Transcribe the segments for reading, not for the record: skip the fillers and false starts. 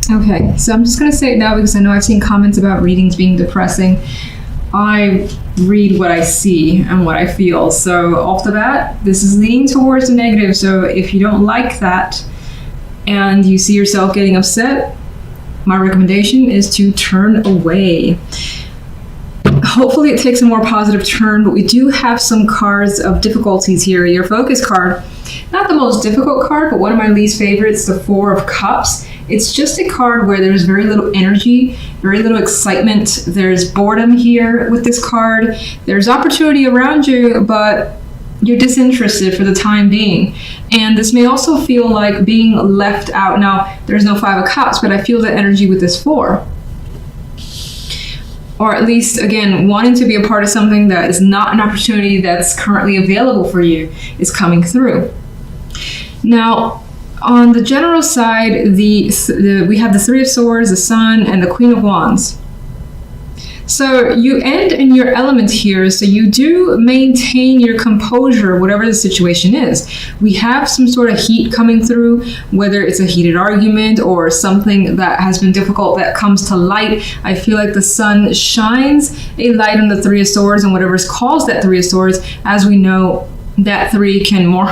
Okay, so I'm just going to say it now because I know I've seen comments about readings being depressing. I read what I see and what I feel. So off the bat, this is leaning towards the negative. So if you don't like that and you see yourself getting upset, my recommendation is to turn away. Hopefully it takes a more positive turn, but we do have some cards of difficulties here. Your focus card, not the most difficult card, but one of my least favorites, the Four of Cups. It's just a card where there's very little energy, very little excitement. There's boredom here with this card. There's opportunity around you, but you're disinterested for the time being. And this may also feel like being left out. Now, there's no Five of Cups, but I feel the energy with this Four. Or at least, again, wanting to be a part of something that is not an opportunity that's currently available for you is coming through. Now, on the general side, we have the Three of Swords, the Sun, and the Queen of Wands. So you end in your element here, so you do maintain your composure, whatever the situation is. We have some sort of heat coming through, whether it's a heated argument or something that has been difficult that comes to light. I feel like the Sun shines a light on the Three of Swords, and whatever's caused that Three of Swords, as we know, that three can more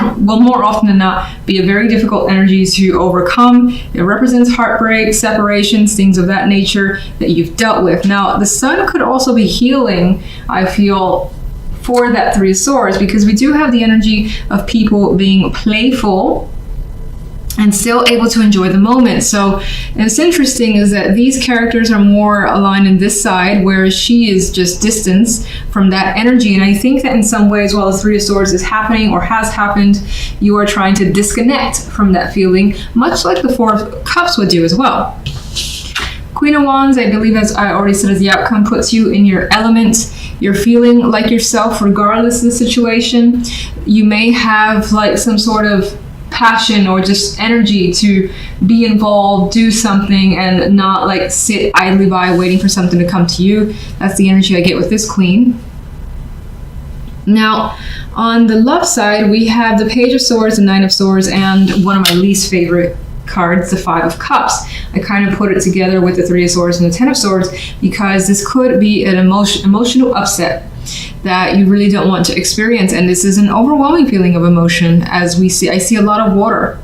often than not be a very difficult energy to overcome. It represents heartbreak, separations, things of that nature that you've dealt with. Now, the Sun could also be healing, I feel, for that Three of Swords, because we do have the energy of people being playful and still able to enjoy the moment. So it's interesting is that these characters are more aligned in this side, whereas she is just distance from that energy. And I think that in some ways, while the Three of Swords is happening or has happened, you are trying to disconnect from that feeling, much like the Four of Cups would do as well. Queen of Wands, I believe, as I already said, as the outcome, puts you in your element. You're feeling like yourself regardless of the situation. You may have like some sort of passion or just energy to be involved, do something, and not like sit idly by waiting for something to come to you. That's the energy I get with this Queen. Now, on the love side, we have the Page of Swords, the Nine of Swords, and one of my least favorite cards, the Five of Cups. I kind of put it together with the Three of Swords and the Ten of Swords because this could be an emotional upset that you really don't want to experience, and this is an overwhelming feeling of emotion. As we see, I see a lot of water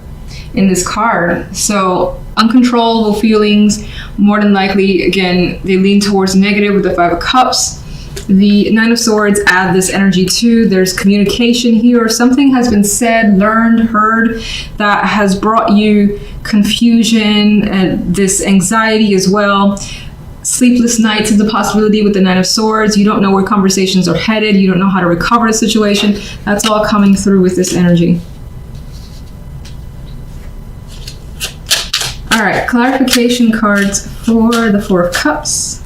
in this card, so uncontrollable feelings. More than likely, again, they lean towards negative with the Five of Cups. The Nine of Swords add this energy too. There's communication here. Something has been said, learned, heard that has brought you confusion and this anxiety as well. Sleepless nights is a possibility with the Nine of Swords. You don't know where conversations are headed. You don't know how to recover the situation. That's all coming through with this energy. All right, clarification cards for the Four of Cups.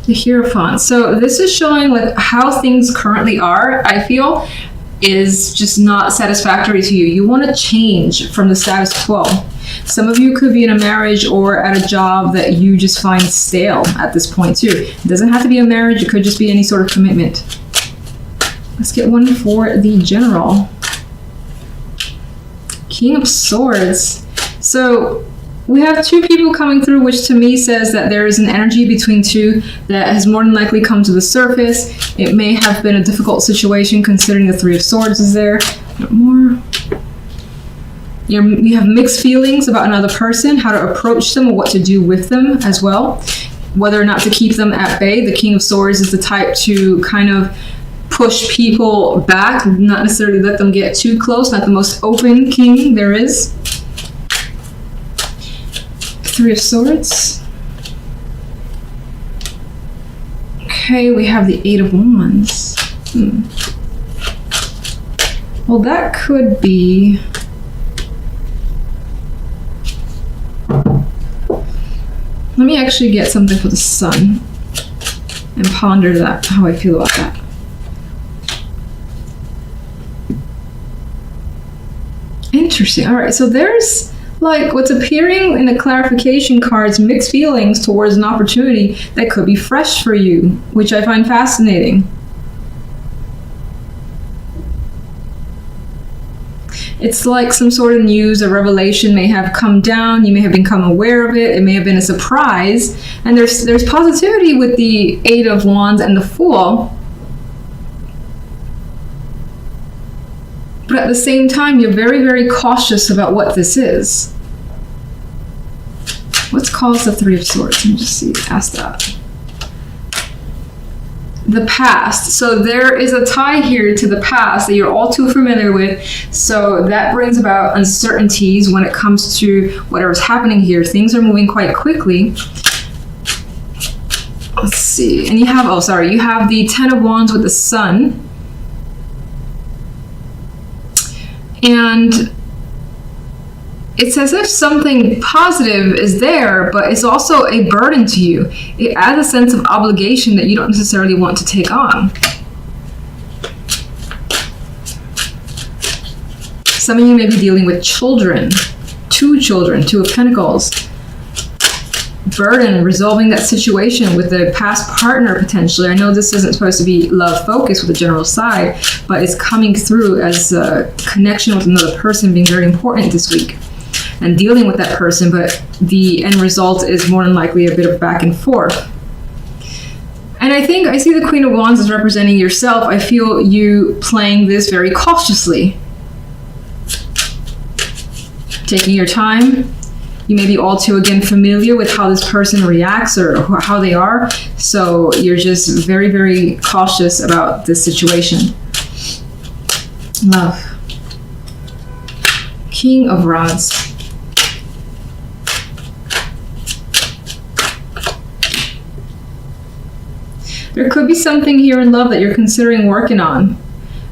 The Hierophant. So this is showing like how things currently are, I feel, is just not satisfactory to you. You want to change from the status quo. Some of you could be in a marriage or at a job that you just find stale at this point too. It doesn't have to be a marriage. It could just be any sort of commitment. Let's get one for the General. King of Swords. So we have two people coming through, which to me says that there is an energy between two that has more than likely come to the surface. It may have been a difficult situation considering the Three of Swords is there. More. You have mixed feelings about another person, how to approach them or what to do with them as well, whether or not to keep them at bay. The King of Swords is the type to kind of push people back, not necessarily let them get too close, not the most open king there is. Three of Swords. Okay, we have the Eight of Wands. Well, that could be... Let me actually get something for the Sun and ponder that, how I feel about that. Interesting. All right, so there's like what's appearing in the clarification cards, mixed feelings towards an opportunity that could be fresh for you, which I find fascinating. It's like some sort of news, a revelation may have come down. You may have become aware of it. It may have been a surprise. And there's positivity with the Eight of Wands and the Fool. But at the same time, you're very, very cautious about what this is. What's caused the Three of Swords? Let me just see. Ask that. The past. So there is a tie here to the past that you're all too familiar with. So that brings about uncertainties when it comes to whatever's happening here. Things are moving quite quickly. Let's see. And you have, you have the Ten of Wands with the Sun. And it's as if something positive is there, but it's also a burden to you. It adds a sense of obligation that you don't necessarily want to take on. Some of you may be dealing with children. Two of Pentacles. Burden, resolving that situation with a past partner potentially. I know this isn't supposed to be love focused with the general side, but it's coming through as a connection with another person being very important this week. And dealing with that person, but the end result is more than likely a bit of back and forth. And I see the Queen of Wands as representing yourself. I feel you playing this very cautiously. Taking your time. You may be all too, again, familiar with how this person reacts or how they are. So you're just very, very cautious about this situation. Love. King of Rods. There could be something here in love that you're considering working on.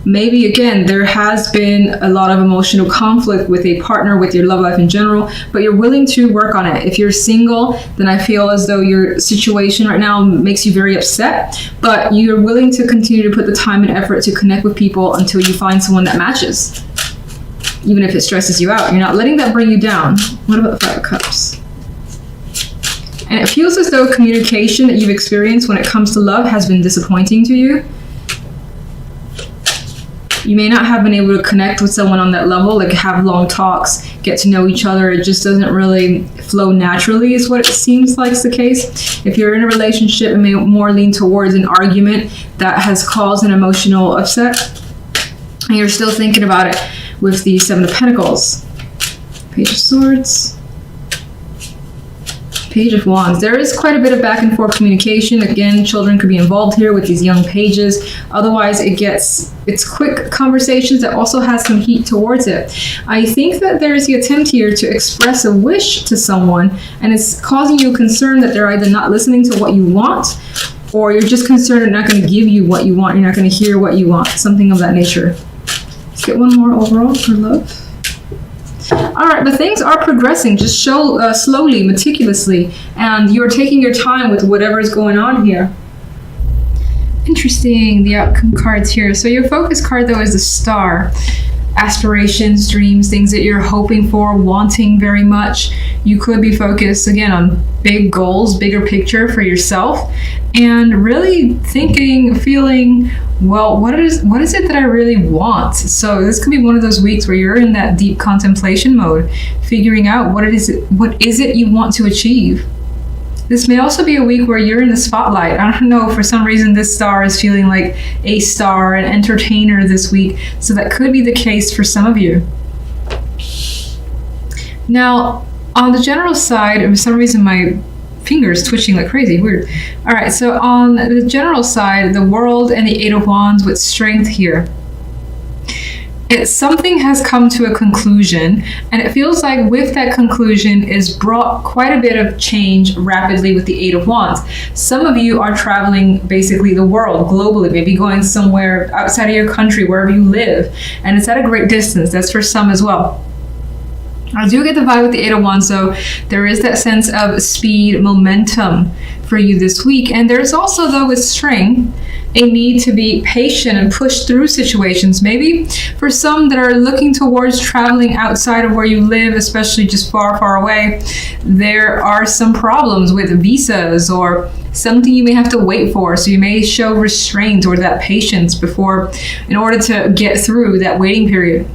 Maybe, again, there has been a lot of emotional conflict with a partner, with your love life in general, but you're willing to work on it. If you're single, then I feel as though your situation right now makes you very upset, but you're willing to continue to put the time and effort to connect with people until you find someone that matches. Even if it stresses you out, you're not letting that bring you down. What about the Five of Cups? And it feels as though communication that you've experienced when it comes to love has been disappointing to you. You may not have been able to connect with someone on that level, like have long talks, get to know each other. It just doesn't really flow naturally is what it seems like is the case. If you're in a relationship, it may more lean towards an argument that has caused an emotional upset. And you're still thinking about it with the Seven of Pentacles. Page of Swords. Page of Wands. There is quite a bit of back and forth communication. Again, children could be involved here with these young pages. Otherwise, it's quick conversations that also has some heat towards it. I think that there is the attempt here to express a wish to someone, and it's causing you concern that they're either not listening to what you want, or you're just concerned they're not going to give you what you want. You're not going to hear what you want. Something of that nature. Let's get one more overall for love. All right, but things are progressing. Just show slowly, meticulously, and you're taking your time with whatever is going on here. Interesting, the outcome cards here. So your focus card, though, is the Star. Aspirations, dreams, things that you're hoping for, wanting very much. You could be focused, again, on big goals, bigger picture for yourself, and really thinking, feeling, well, what is it that I really want? So this could be one of those weeks where you're in that deep contemplation mode, figuring out what is it you want to achieve. This may also be a week where you're in the spotlight. I don't know, for some reason this star is feeling like a star, an entertainer this week. So that could be the case for some of you. Now, on the general side, for some reason my fingers twitching like crazy, weird. All right, so on the general side, the World and the Eight of Wands with Strength here. Something has come to a conclusion, and it feels like with that conclusion is brought quite a bit of change rapidly with the Eight of Wands. Some of you are traveling basically the world globally, maybe going somewhere outside of your country, wherever you live, and it's at a great distance. That's for some as well. I do get the vibe with the Eight of Wands, though. There is that sense of speed, momentum for you this week. And there's also, though, with Strength, a need to be patient and push through situations. Maybe for some that are looking towards traveling outside of where you live, especially just far, far away, there are some problems with visas or something you may have to wait for. So you may show restraint or that patience in order to get through that waiting period.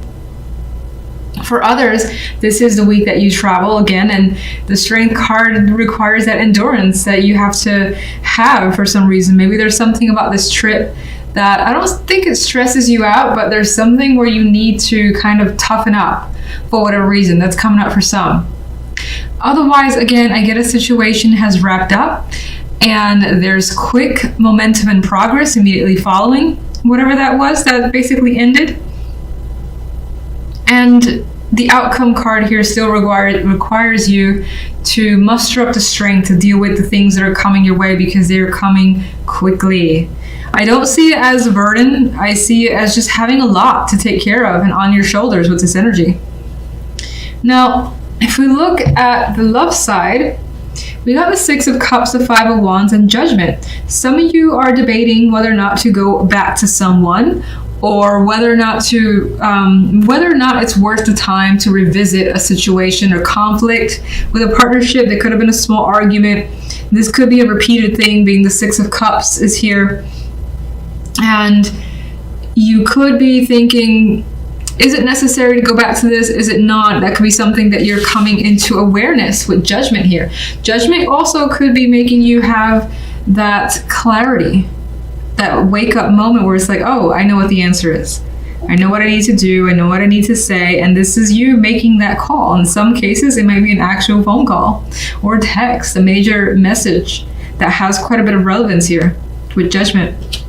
For others, this is the week that you travel again, and the strength card requires that endurance that you have to have for some reason. Maybe there's something about this trip that I don't think it stresses you out, but there's something where you need to kind of toughen up for whatever reason. That's coming up for some. Otherwise, again, I get a situation has wrapped up and there's quick momentum and progress immediately following whatever that was that basically ended. And the outcome card here still requires you to muster up the strength to deal with the things that are coming your way, because they're coming quickly. I don't see it as a burden. I see it as just having a lot to take care of and on your shoulders with this energy. Now, if we look at the love side, we got the Six of Cups, the Five of Wands, and Judgment. Some of you are debating whether or not to go back to someone, or whether or not it's worth the time to revisit a situation or conflict with a partnership. That could have been a small argument. This could be a repeated thing, being the Six of Cups is here. And you could be thinking, is it necessary to go back to this? Is it not? That could be something that you're coming into awareness with Judgment here. Judgment also could be making you have that clarity, that wake up moment where it's like, oh, I know what the answer is. I know what I need to do. I know what I need to say. And this is you making that call. In some cases, it might be an actual phone call or text, a major message that has quite a bit of relevance here with Judgment.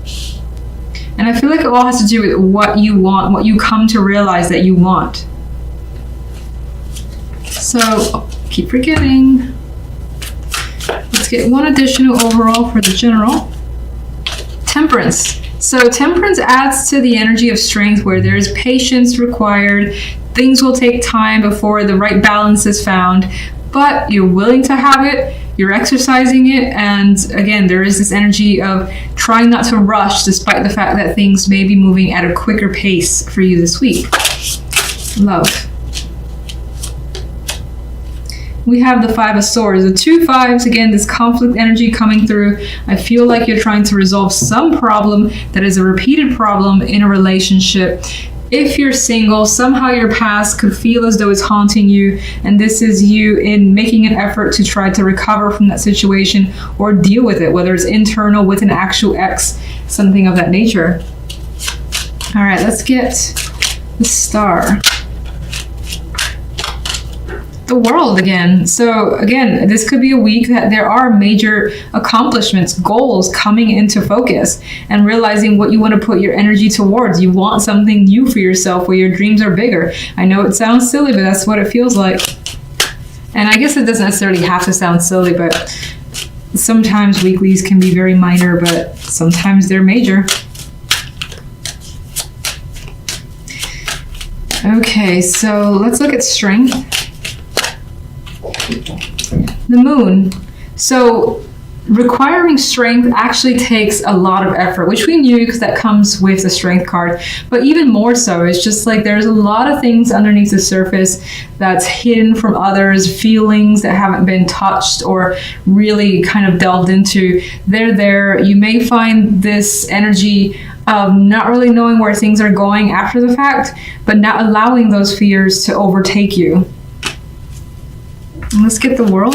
And I feel like it all has to do with what you want, what you come to realize that you want. So, keep forgetting. Let's get one additional overall for the general. Temperance. So Temperance adds to the energy of strength, where there's patience required. Things will take time before the right balance is found, but you're willing to have it, you're exercising it, and again, there is this energy of trying not to rush despite the fact that things may be moving at a quicker pace for you this week. Love. We have the Five of Swords. The two fives, again, this conflict energy coming through. I feel like you're trying to resolve some problem that is a repeated problem in a relationship. If you're single, somehow your past could feel as though it's haunting you, and this is you in making an effort to try to recover from that situation or deal with it, whether it's internal with an actual ex, something of that nature. All right, let's get the Star. The World again. So again, this could be a week that there are major accomplishments, goals coming into focus, and realizing what you want to put your energy towards. You want something new for yourself where your dreams are bigger. I know it sounds silly, but that's what it feels like. And I guess it doesn't necessarily have to sound silly, but sometimes weeklies can be very minor, but sometimes they're major. Okay, so let's look at strength. The Moon. So requiring strength actually takes a lot of effort, which we knew because that comes with the Strength card. But even more so, it's just like there's a lot of things underneath the surface that's hidden from others, feelings that haven't been touched or really kind of delved into. They're there. You may find this energy of not really knowing where things are going after the fact, but not allowing those fears to overtake you. Let's get the World.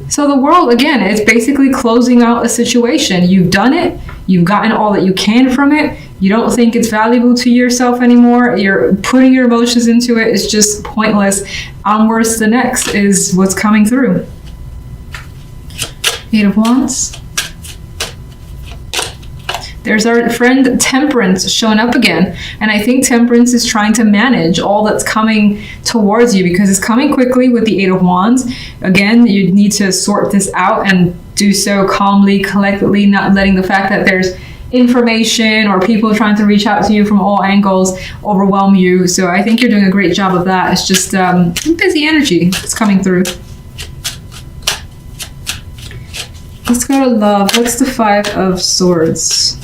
So the World, again, it's basically closing out a situation. You've done it. You've gotten all that you can from it. You don't think it's valuable to yourself anymore. You're putting your emotions into it. It's just pointless. Onwards to the next is what's coming through. Eight of Wands. There's our friend Temperance showing up again. And I think Temperance is trying to manage all that's coming towards you because it's coming quickly with the Eight of Wands. Again, you need to sort this out and do so calmly, collectively, not letting the fact that there's information or people trying to reach out to you from all angles overwhelm you. So I think you're doing a great job of that. It's just busy energy that's coming through. Let's go to love. What's the Five of Swords?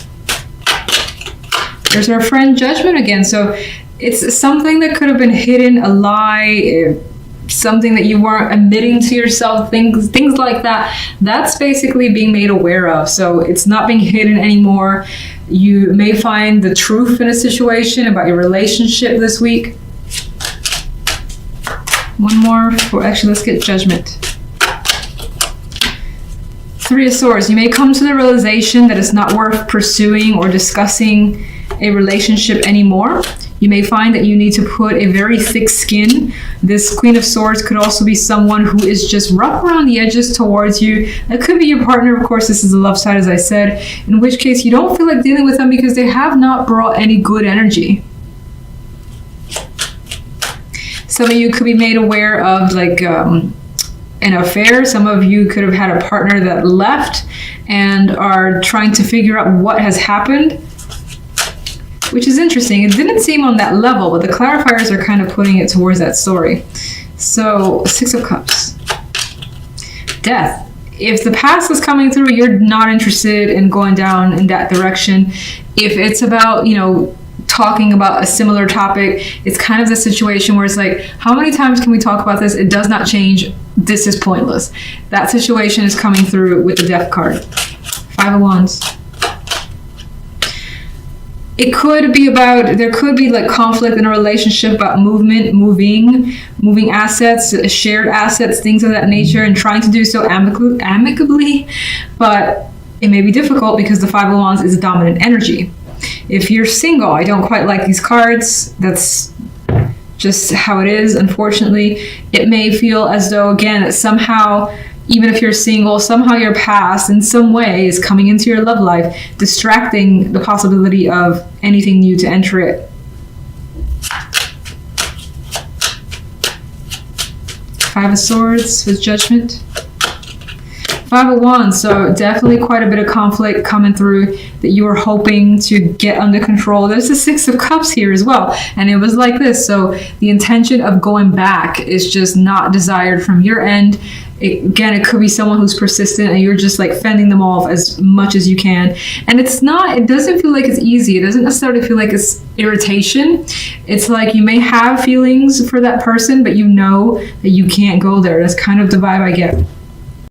There's our friend Judgment again. So it's something that could have been hidden, a lie, something that you weren't admitting to yourself, things like that. That's basically being made aware of. So it's not being hidden anymore. You may find the truth in a situation about your relationship this week. One more. Actually, let's get Judgment. Three of Swords. You may come to the realization that it's not worth pursuing or discussing a relationship anymore. You may find that you need to put a very thick skin. This Queen of Swords could also be someone who is just rough around the edges towards you. That could be your partner. Of course, this is the love side, as I said, in which case you don't feel like dealing with them because they have not brought any good energy. Some of you could be made aware of like an affair. Some of you could have had a partner that left and are trying to figure out what has happened, which is interesting. It didn't seem on that level, but the clarifiers are kind of putting it towards that story. So, Six of Cups. Death. If the past is coming through, you're not interested in going down in that direction. If it's about, talking about a similar topic, it's kind of the situation where it's like, how many times can we talk about this? It does not change. This is pointless. That situation is coming through with the Death card. Five of Wands. It could be about, there could be like conflict in a relationship about movement, moving assets, shared assets, things of that nature, and trying to do so amicably, but it may be difficult because the Five of Wands is dominant energy. If you're single, I don't quite like these cards. That's just how it is, unfortunately. It may feel as though, again, that somehow, even if you're single, somehow your past in some way is coming into your love life, distracting the possibility of anything new to enter it. Five of Swords with Judgment. Five of Wands, so definitely quite a bit of conflict coming through that you were hoping to get under control. There's a Six of Cups here as well, and it was like this. So the intention of going back is just not desired from your end. It could be someone who's persistent and you're just like fending them off as much as you can. And it doesn't feel like it's easy. It doesn't necessarily feel like it's irritation. It's like you may have feelings for that person, but you know that you can't go there. That's kind of the vibe I get.